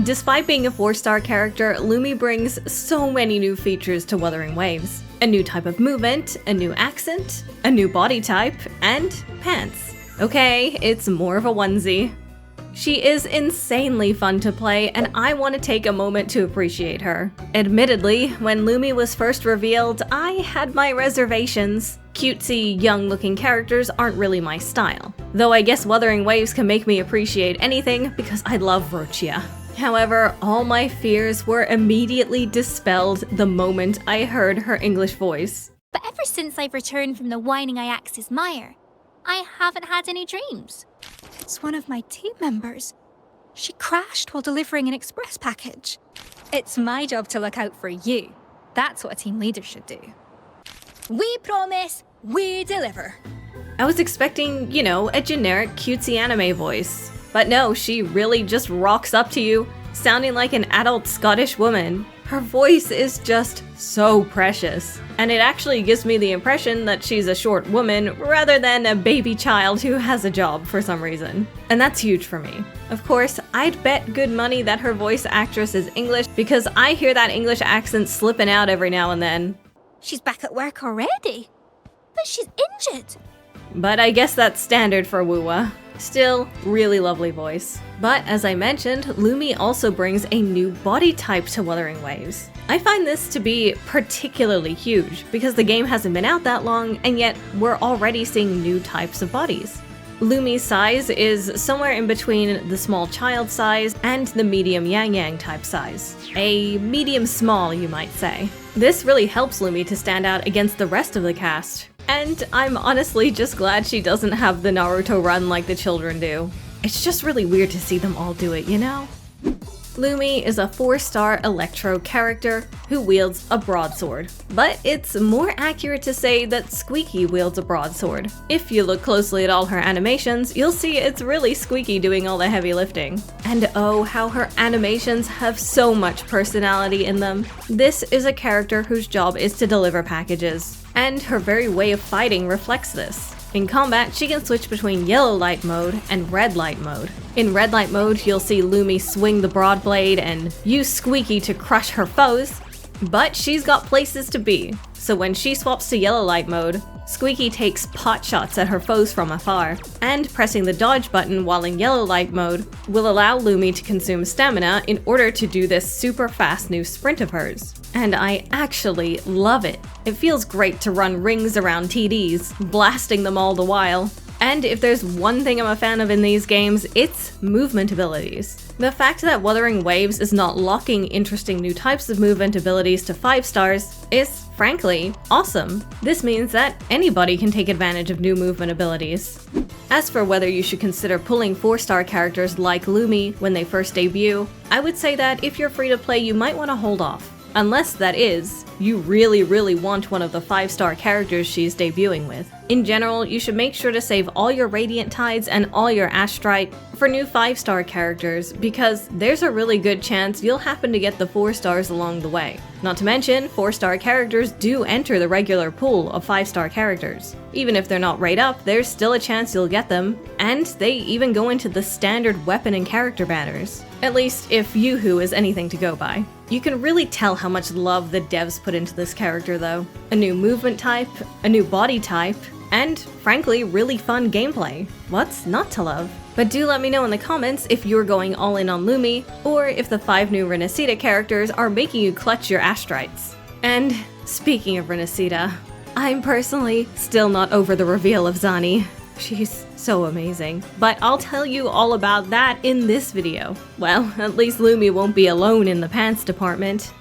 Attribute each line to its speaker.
Speaker 1: Despite being a 4-star character, Lumi brings so many new features to Wuthering Waves. A new type of movement, a new accent, a new body type, and pants. Okay, it's more of a onesie. She is insanely fun to play, and I want to take a moment to appreciate her. Admittedly, when Lumi was first revealed, I had my reservations. Cutesy, young-looking characters aren't really my style. Though I guess Wuthering Waves can make me appreciate anything because I love Rochia. However, all my fears were immediately dispelled the moment I heard her English voice.
Speaker 2: But ever since I've returned from the whining Iaxis mire, I haven't had any dreams.
Speaker 3: It's one of my team members. She crashed while delivering an express package. It's my job to look out for you. That's what a team leader should do. We promise, we deliver.
Speaker 1: I was expecting, you know, a generic cutesy anime voice. But no, she really just rocks up to you, sounding like an adult Scottish woman. Her voice is just so precious. And it actually gives me the impression that she's a short woman rather than a baby child who has a job for some reason. And that's huge for me. Of course, I'd bet good money that her voice actress is English because I hear that English accent slipping out every now and then.
Speaker 3: She's back at work already. But she's injured.
Speaker 1: But I guess that's standard for Wuwa. Still, really lovely voice. But as I mentioned, Lumi also brings a new body type to Wuthering Waves. I find this to be particularly huge because the game hasn't been out that long and yet we're already seeing new types of bodies. Lumi's size is somewhere in between the small child size and the medium yang type size. A medium small, you might say. This really helps Lumi to stand out against the rest of the cast. And I'm honestly just glad she doesn't have the Naruto run like the children do. It's just really weird to see them all do it, you know? Lumi is a 4-star Electro character who wields a broadsword. But it's more accurate to say that Squeaky wields a broadsword. If you look closely at all her animations, you'll see it's really Squeaky doing all the heavy lifting. And oh, how her animations have so much personality in them. This is a character whose job is to deliver packages. And her very way of fighting reflects this. In combat, she can switch between yellow light mode and red light mode. In red light mode, you'll see Lumi swing the broad blade and use Squeaky to crush her foes, but she's got places to be. So when she swaps to yellow light mode, Squeaky takes pot shots at her foes from afar, and pressing the dodge button while in yellow light mode will allow Lumi to consume stamina in order to do this super fast new sprint of hers. And I actually love it. It feels great to run rings around TDs, blasting them all the while. And if there's one thing I'm a fan of in these games, it's movement abilities. The fact that Wuthering Waves is not locking interesting new types of movement abilities to 5 stars is, frankly, awesome. This means that anybody can take advantage of new movement abilities. As for whether you should consider pulling 4-star characters like Lumi when they first debut, I would say that if you're free to play, you might want to hold off. Unless, that is, you really want one of the 5-star characters she's debuting with. In general, you should make sure to save all your Radiant Tides and all your Astrite for new 5-star characters, because there's a really good chance you'll happen to get the 4 stars along the way. Not to mention, 4-star characters do enter the regular pool of 5-star characters. Even if they're not right up, there's still a chance you'll get them, and they even go into the standard weapon and character banners. At least if Yoo-hoo is anything to go by. You can really tell how much love the devs put into this character though. A new movement type, a new body type, and frankly, really fun gameplay. What's not to love? But do let me know in the comments if you're going all in on Lumi, or if the 5 new Renacita characters are making you clutch your Astrites. And speaking of Renacita, I'm personally still not over the reveal of Zani. She's so amazing. But I'll tell you all about that in this video. Well, at least Lumi won't be alone in the pants department.